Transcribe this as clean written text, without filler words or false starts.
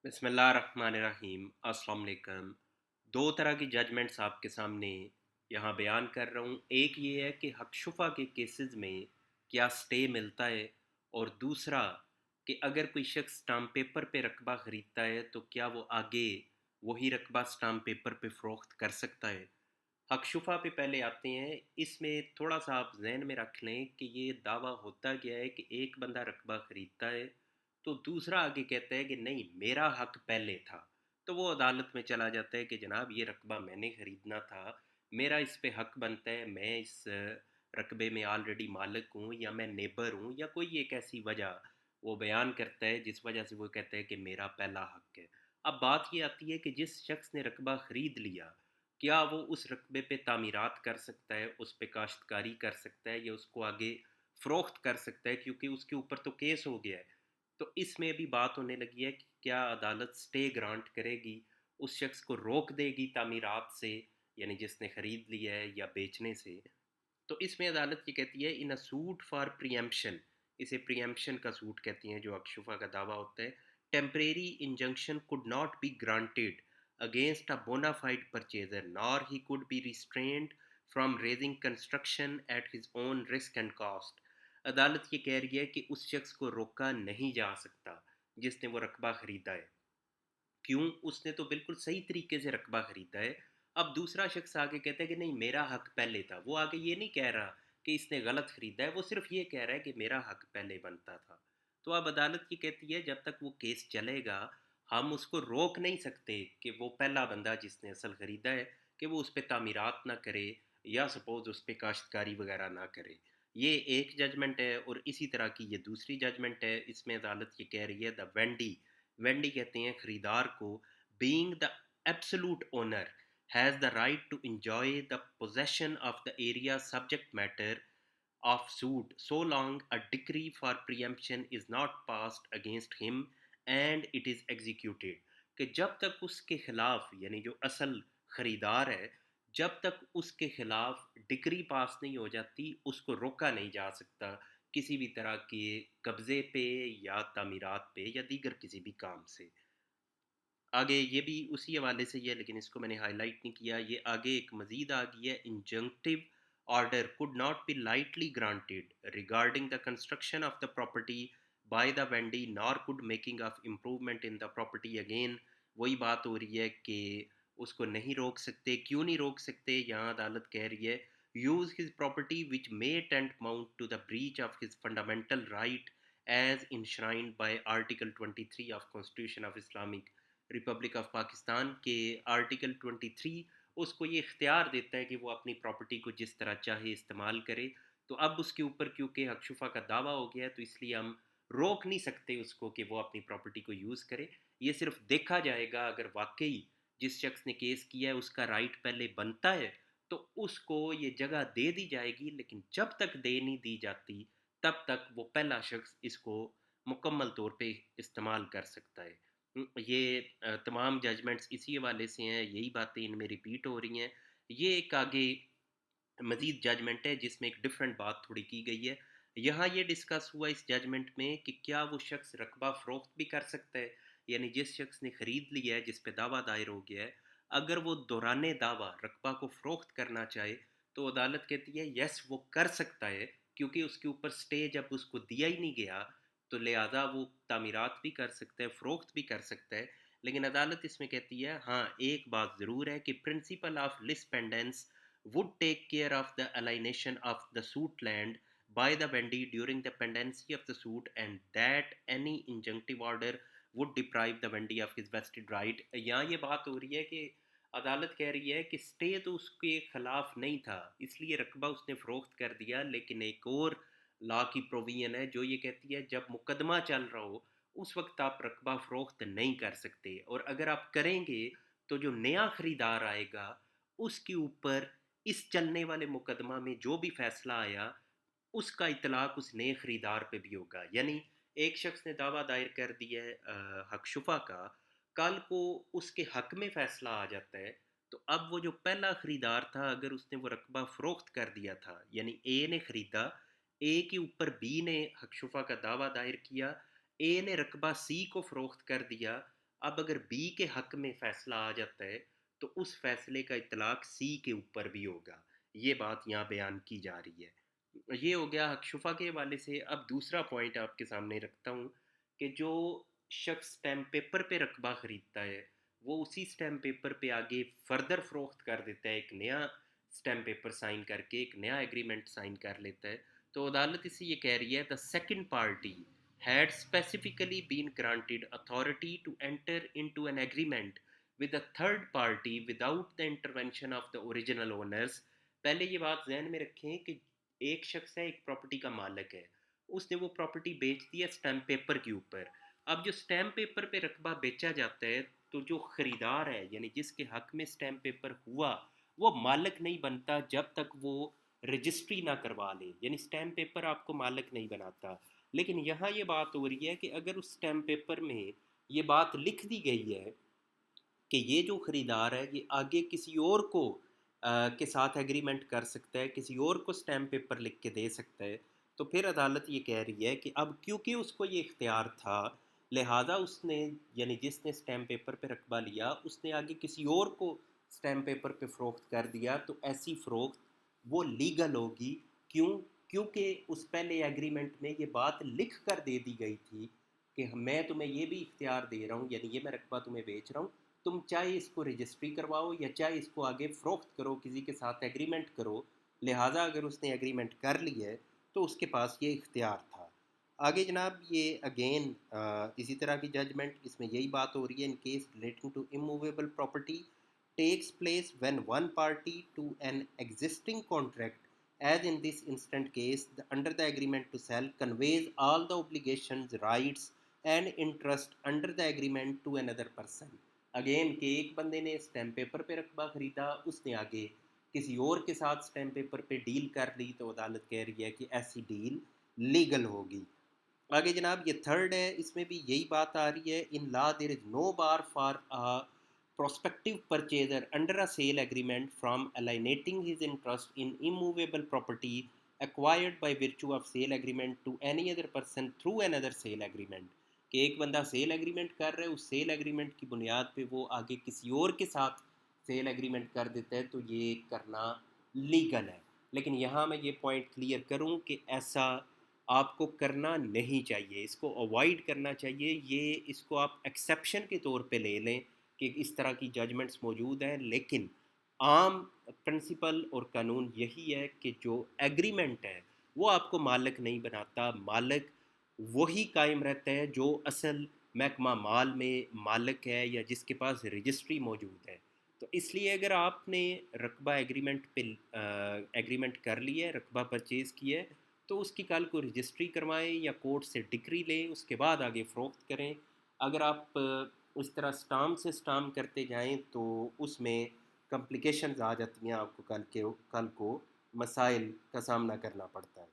बिस्मिल्लाहिर्रहमानिर्रहीम। अस्सलाम वालेकुम। दो तरह की जजमेंट्स आपके सामने यहाँ बयान कर रहा हूँ। एक ये है कि हकशुफ़ा के केसेस में क्या स्टे मिलता है, और दूसरा कि अगर कोई शख्स स्टाम्प पेपर पे रकबा ख़रीदता है तो क्या वो आगे वही रकबा स्टाम्प पेपर पे फ़रोख्त कर सकता है। हकशुफ़ा पे पहले आते हैं। इसमें थोड़ा सा आप जहन में रख लें कि ये दावा होता क्या है कि एक बंदा रकबा ख़रीदता है तो दूसरा आगे कहता है कि नहीं, मेरा हक पहले था। तो वो अदालत में चला जाता है कि जनाब ये रकबा मैंने ख़रीदना था, मेरा इस पे हक बनता है, मैं इस रकबे में ऑलरेडी मालिक हूँ, या मैं नेबर हूँ, या कोई एक ऐसी वजह वो बयान करता है जिस वजह से वो कहता है कि मेरा पहला हक है। अब बात ये आती है कि जिस शख्स ने रकबा ख़रीद लिया, क्या वो उस रकबे पे तामीरात कर सकता है, उस पे काश्तकारी कर सकता है, या उसको आगे फ़रोख्त कर सकता है, क्योंकि उसके ऊपर तो केस हो गया है। तो इसमें भी बात होने लगी है कि क्या अदालत स्टे ग्रांट करेगी, उस शख्स को रोक देगी तामीरात से, यानी जिसने ख़रीद लिया है, या बेचने से। तो इसमें अदालत ये कहती है, in a suit for preemption, इसे प्रीएम्पशन का सूट कहती हैं जो अकशुफा का दावा होता है, temporary injunction could not be granted against a bona fide purchaser nor he could be restrained from raising construction at his own risk and cost. अदालत ये कह रही है कि उस शख्स को रोका नहीं जा सकता जिसने वो रकबा ख़रीदा है। क्यों? उसने तो बिल्कुल सही तरीके से रकबा ख़रीदा है। अब दूसरा शख्स आगे कहता है कि नहीं, मेरा हक पहले था। वो आगे ये नहीं कह रहा कि इसने गलत ख़रीदा है, वो सिर्फ़ ये कह रहा है कि मेरा हक पहले बनता था। तो अब अदालत ये कहती है जब तक वो केस चलेगा, हम उसको रोक नहीं सकते कि वो पहला बंदा जिसने असल ख़रीदा है कि वो उस पे तामीरात ना करे, या सपोज़ उस पे काश्तकारी वग़ैरह ना करे। ये एक जजमेंट है, और इसी तरह की ये दूसरी जजमेंट है। इसमें अदालत ये कह रही है द वेंडी, वेंडी कहते हैं खरीदार को, being the absolute owner has the right to enjoy the possession of the area subject matter of suit so long a decree for preemption is not passed against him and it is executed। कि जब तक उसके खिलाफ, यानी जो असल खरीदार है, जब तक उसके खिलाफ डिक्री पास नहीं हो जाती, उसको रोका नहीं जा सकता किसी भी तरह के कब्ज़े पे, या तामीरात पे, या दीगर किसी भी काम से। आगे ये भी उसी हवाले से ही है, लेकिन इसको मैंने हाईलाइट नहीं किया। ये आगे एक मज़ीद आ गई है, injunctive order could not be lightly granted regarding the construction of the property by the vendee nor could making of improvement in the property. Again वही बात हो रही है कि उसको नहीं रोक सकते। क्यों नहीं रोक सकते? यहाँ अदालत कह रही है, use his property which may tantamount to the breach of his fundamental right as enshrined by article 23 of constitution of Islamic Republic of Pakistan के आर्टिकल 23 उसको ये इख्तियार देता है कि वो अपनी प्रॉपर्टी को जिस तरह चाहे इस्तेमाल करे। तो अब उसके ऊपर क्योंकि हकशुफ़ा का दावा हो गया है, तो इसलिए हम रोक नहीं सकते उसको कि वो अपनी प्रॉपर्टी को यूज़ करे। ये सिर्फ देखा जाएगा, अगर वाकई जिस शख्स ने केस किया है उसका राइट पहले बनता है तो उसको ये जगह दे दी जाएगी, लेकिन जब तक दे नहीं दी जाती तब तक वो पहला शख्स इसको मुकम्मल तौर पे इस्तेमाल कर सकता है। ये तमाम जजमेंट्स इसी हवाले से हैं, यही बातें इनमें रिपीट हो रही हैं। ये एक आगे मज़ीद जजमेंट है जिसमें एक डिफरेंट बात थोड़ी की गई है। यहाँ ये डिस्कस हुआ इस जजमेंट में कि क्या वो शख्स रकबा फ़रोख्त भी कर सकता है, यानी जिस शख्स ने ख़रीद लिया है, जिस पे दावा दायर हो गया है, अगर वो दौराने दावा रकबा को फ़रोख्त करना चाहे तो अदालत कहती है यस, वो कर सकता है, क्योंकि उसके ऊपर स्टे जब उसको दिया ही नहीं गया तो लिहाजा वो तामीरात भी कर सकता है, फ़रोख्त भी कर सकता है। लेकिन अदालत इसमें कहती है हाँ, एक बात ज़रूर है कि principle of lis pendens would take care of the alienation of the suit land by the vendee during the pendency of the suit, and that any injunctive order would deprive the vendee of his vested right। यहाँ ये बात हो रही है कि अदालत कह रही है कि स्टे तो उसके खिलाफ नहीं था, इसलिए रकबा उसने फ़रोख्त कर दिया, लेकिन एक और लॉ की प्रोविजन है जो ये कहती है जब मुकदमा चल रहा हो उस वक्त आप रकबा फ़रोख्त नहीं कर सकते, और अगर आप करेंगे तो जो नया ख़रीदार आएगा उसके ऊपर इस चलने वाले मुकदमा में जो भी फैसला आया उसका इतलाक उस नए खरीदार पे भी होगा। यानी एक शख्स ने दावा दायर कर दिया है हक शुफा का, कल को उसके हक में फैसला आ जाता है तो अब वो जो पहला खरीदार था, अगर उसने वो रकबा फ़रोख्त कर दिया था, यानी ए ने ख़रीदा, ए के ऊपर बी ने हक शुफा का दावा दायर किया, ए ने रकबा सी को फ़रोख्त कर दिया। اب اگر بی کے حق میں فیصلہ آ جاتا ہے تو اس فیصلے کا اطلاق سی کے اوپر بھی ہوگا. یہ بات یہاں بیان کی جا رہی ہے. یہ ہو گیا حق شفا کے حوالے سے. اب دوسرا پوائنٹ آپ کے سامنے رکھتا ہوں کہ جو شخص اسٹیمپ پیپر پہ رقبہ خریدتا ہے وہ اسی اسٹیمپ پیپر پہ آگے فردر فروخت کر دیتا ہے، ایک نیا اسٹیمپ پیپر سائن کر کے ایک نیا ایگریمنٹ سائن کر لیتا ہے. تو عدالت اسے یہ کہہ رہی ہے the second party had specifically been granted authority to enter into an agreement with a third party without the intervention of the original owners. پہلے یہ بات ذہن میں رکھیں کہ ایک شخص ہے، ایک پراپرٹی کا مالک ہے، اس نے وہ پراپرٹی بیچ دی ہے اسٹیمپ پیپر کے اوپر. اب جو اسٹیمپ پیپر پہ رقبہ بیچا جاتا ہے تو جو خریدار ہے یعنی جس کے حق میں اسٹیمپ پیپر ہوا وہ مالک نہیں بنتا جب تک وہ رجسٹری نہ کروا لے، یعنی اسٹیمپ پیپر آپ کو مالک نہیں بناتا. لیکن یہاں یہ بات ہو رہی ہے کہ اگر اس اسٹیمپ پیپر میں یہ بات لکھ دی گئی ہے کہ یہ جو خریدار ہے یہ آگے کسی اور کو کے ساتھ ایگریمنٹ کر سکتا ہے، کسی اور کو اسٹیمپ پیپر لکھ کے دے سکتا ہے، تو پھر عدالت یہ کہہ رہی ہے کہ اب کیونکہ اس کو یہ اختیار تھا لہٰذا اس نے یعنی جس نے اسٹیمپ پیپر پہ رقبہ لیا اس نے آگے کسی اور کو اسٹیمپ پیپر پہ فروخت کر دیا تو ایسی فروخت وہ لیگل ہوگی. کیوں؟ کیونکہ اس پہلے ایگریمنٹ میں یہ بات لکھ کر دے دی گئی تھی کہ میں تمہیں یہ بھی اختیار دے رہا ہوں، یعنی یہ میں رقبہ تمہیں بیچ رہا ہوں، تم چاہے اس کو رجسٹری کرواؤ یا چاہے اس کو آگے فروخت کرو، کسی کے ساتھ ایگریمنٹ کرو. لہٰذا اگر اس نے ایگریمنٹ کر لی ہے تو اس کے پاس یہ اختیار تھا. آگے جناب یہ اگین اسی طرح کی ججمنٹ اس میں یہی بات ہو رہی ہے. In case relating to immovable property takes place when one party to an existing contract, as in this instant case, under the agreement to sell, conveys all the obligations, rights and interest under the agreement to another person. Again کہ ایک بندے نے stamp paper پہ رقبہ خریدا، اس نے آگے کسی اور کے ساتھ اسٹیمپ پیپر پہ ڈیل کر لی تو عدالت کہہ رہی ہے کہ ایسی ڈیل لیگل ہوگی. آگے جناب یہ تھرڈ ہے، اس میں بھی یہی بات آ رہی ہے. In law there is no bar for prospective purchaser under a sale agreement from alienating his interest in immovable property acquired by virtue of sale agreement to any other person through another sale agreement. کہ ایک بندہ cell agreement کر رہا ہے، اس cell agreement کی بنیاد پہ وہ آگے کسی اور کے ساتھ سیل ایگریمنٹ کر دیتا ہے تو یہ کرنا لیگل ہے. لیکن یہاں میں یہ پوائنٹ کلیئر کروں کہ ایسا آپ کو کرنا نہیں چاہیے، اس کو اوائڈ کرنا چاہیے. یہ اس کو آپ ایکسیپشن کے طور پہ لے لیں کہ اس طرح کی ججمنٹس موجود ہیں، لیکن عام پرنسپل اور قانون یہی ہے کہ جو ایگریمنٹ ہے وہ آپ کو مالک نہیں بناتا. مالک وہی قائم رہتا ہے جو اصل محکمہ مال میں مالک ہے یا جس کے پاس رجسٹری موجود ہے. تو اس لیے اگر آپ نے رقبہ ایگریمنٹ پہ ایگریمنٹ کر لی ہے، رقبہ پرچیز کی ہے، تو اس کی کل کو رجسٹری کروائیں یا کورٹ سے ڈگری لیں، اس کے بعد آگے فروخت کریں. اگر آپ اس طرح اسٹامپ سے اسٹامپ کرتے جائیں تو اس میں کمپلیکیشنز آ جاتی ہیں، آپ کو کل کو مسائل کا سامنا کرنا پڑتا ہے.